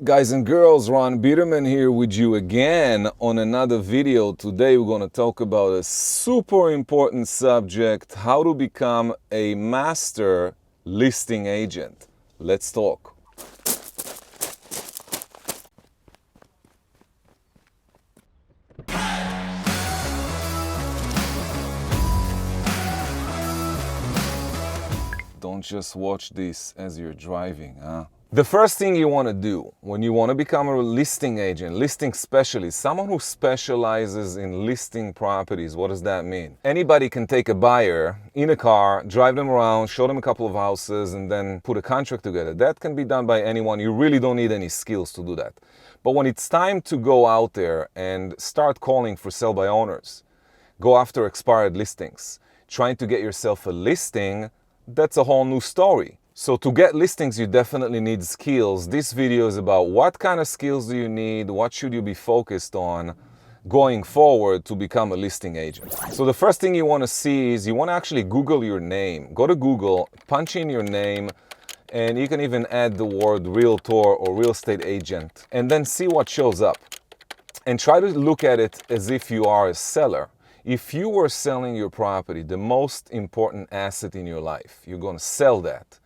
Guys and girls, Ran Biderman here with you again on another video. Today we're going to talk about a super important subject, how to become a master listing agent. Let's talk. Don't just watch this as you're driving, huh? The first thing you want to do when you want to become a listing agent, listing specialist, someone who specializes in listing properties, what does that mean? Anybody can take a buyer in a car, drive them around, show them a couple of houses, and then put a contract together. That can be done by anyone. You really don't need any skills to do that. But when it's time to go out there and start calling for sell by owners, go after expired listings, trying to get yourself a listing, that's a whole new story. So to get listings, you definitely need skills. This video is about what kind of skills do you need, what should you be focused on going forward to become a listing agent. So the first thing you want to see is you want to actually Google your name. Go to Google, punch in your name, and you can even add the word realtor or real estate agent, and then see what shows up. And try to look at it as if you are a seller. If you were selling your property, the most important asset in your life, you're going to sell that.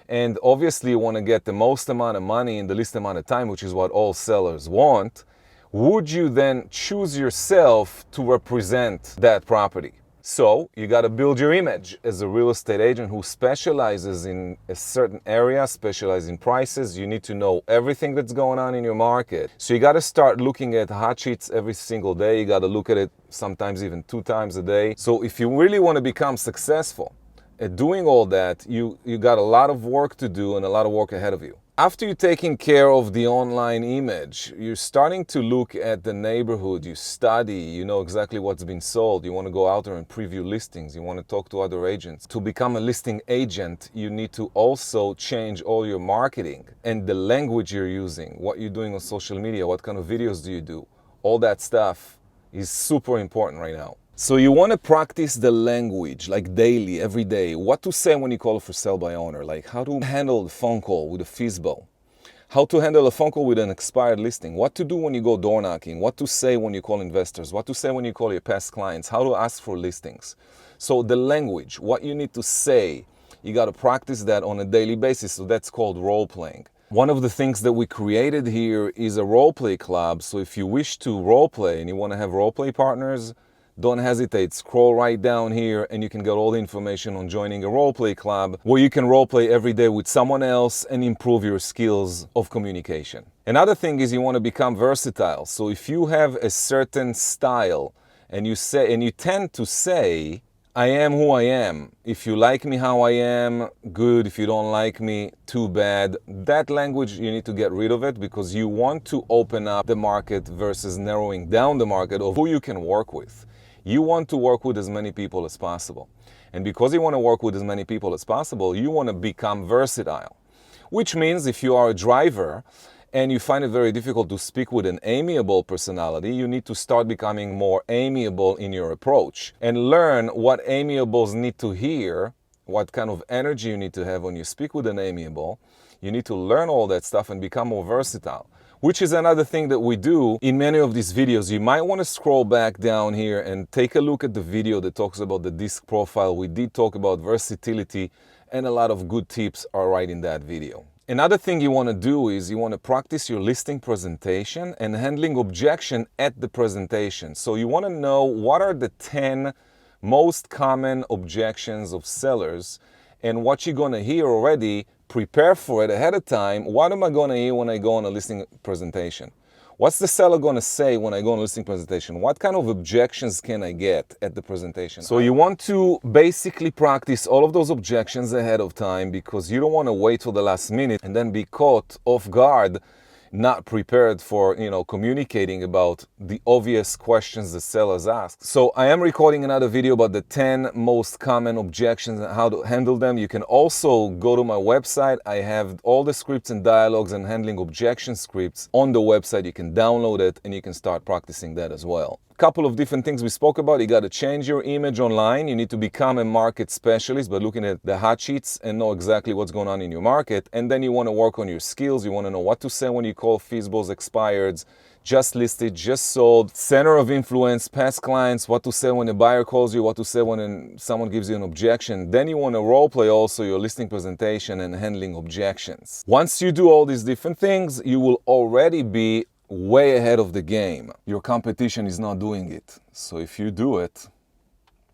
And obviously you want to get the most amount of money in the least amount of time, which is what all sellers want. Would you then choose yourself to represent that property? So you got to build your image as a real estate agent who specializes in a certain area, specializes in prices. You need to know everything that's going on in your market. So you got to start looking at hot sheets every single day. You got to look at it sometimes even 2 times a day. So if you really want to become successful at doing all that, you got a lot of work to do and a lot of work ahead of you. After you're taking care of the online image, you're starting to look at the neighborhood, you study, you know exactly what's been sold. You want to go out there and preview listings. You want to talk to other agents. To become a listing agent, you need to also change all your marketing and the language you're using, what you're doing on social media, what kind of videos do you do. All that stuff is super important right now. So you want to practice the language, like daily, every day. What to say when you call for sell by owner, like how to handle the phone call with a FISBO, how to handle a phone call with an expired listing, what to do when you go door knocking, what to say when you call investors, what to say when you call your past clients, how to ask for listings. So the language, what you need to say, you got to practice that on a daily basis. So that's called role playing. One of the things that we created here is a role play club. So if you wish to role play and you want to have role play partners, don't hesitate, scroll right down here and you can get all the information on joining a roleplay club where you can roleplay every day with someone else and improve your skills of communication. Another thing is you want to become versatile. So if you have a certain style and you tend to say, I am who I am. If you like me how I am, good. If you don't like me, too bad. That language, you need to get rid of it because you want to open up the market versus narrowing down the market of who you can work with. You want to work with as many people as possible. And because you want to work with as many people as possible, you want to become versatile. Which means if you are a driver and you find it very difficult to speak with an amiable personality, you need to start becoming more amiable in your approach and learn what amiables need to hear, what kind of energy you need to have when you speak with an amiable. You need to learn all that stuff and become more versatile. Which is another thing that we do in many of these videos. You might want to scroll back down here and take a look at the video that talks about the disc profile. We did talk about versatility and a lot of good tips are right in that video. Another thing you want to do is you want to practice your listing presentation and handling objection at the presentation. So you want to know what are the 10 most common objections of sellers and what you're going to hear already. Prepare for it ahead of time. What am I going to hear when I go on a listing presentation? What's the seller going to say when I go on a listing presentation? What kind of objections can I get at the presentation? So you want to basically practice all of those objections ahead of time because you don't want to wait till the last minute and then be caught off guard, not prepared for, communicating about the obvious questions the sellers ask. So I am recording another video about the 10 most common objections and how to handle them. You can also go to my website. I have all the scripts and dialogues and handling objection scripts on the website. You can download it and you can start practicing that as well. Couple of different things we spoke about. You got to change your image online. You need to become a market specialist by looking at the hot sheets and know exactly what's going on in your market. And then you want to work on your skills. You want to know what to say when you call feasibles, expireds, just listed, just sold, center of influence, past clients, what to say when a buyer calls you, what to say when someone gives you an objection. Then you want to role play also your listing presentation and handling objections. Once you do all these different things, you will already be way ahead of the game. Your competition is not doing it. So if you do it,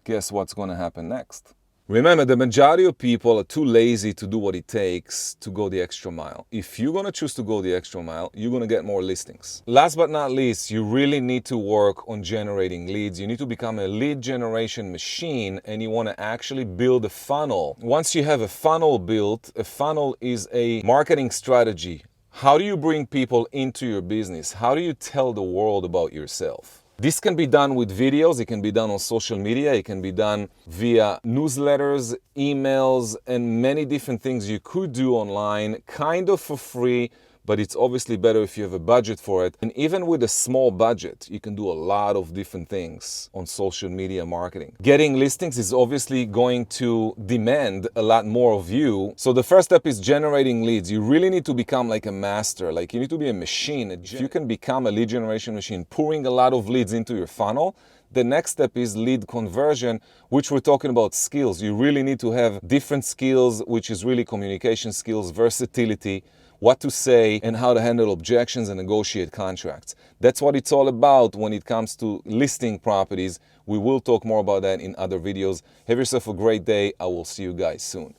guess what's going to happen next? Remember, the majority of people are too lazy to do what it takes to go the extra mile. If you're going to choose to go the extra mile, you're going to get more listings. Last but not least, you really need to work on generating leads. You need to become a lead generation machine, and you want to actually build a funnel. Once you have a funnel built, a funnel is a marketing strategy. How do you bring people into your business? How do you tell the world about yourself? This can be done with videos, it can be done on social media, it can be done via newsletters, emails, and many different things you could do online, kind of for free, but it's obviously better if you have a budget for it. And even with a small budget, you can do a lot of different things on social media marketing. Getting listings is obviously going to demand a lot more of you. So the first step is generating leads. You really need to become like a master, like you need to be a machine. If you can become a lead generation machine, pouring a lot of leads into your funnel, the next step is lead conversion, which we're talking about skills. You really need to have different skills, which is really communication skills, versatility, what to say, and how to handle objections and negotiate contracts. That's what it's all about when it comes to listing properties. We will talk more about that in other videos. Have yourself a great day. I will see you guys soon.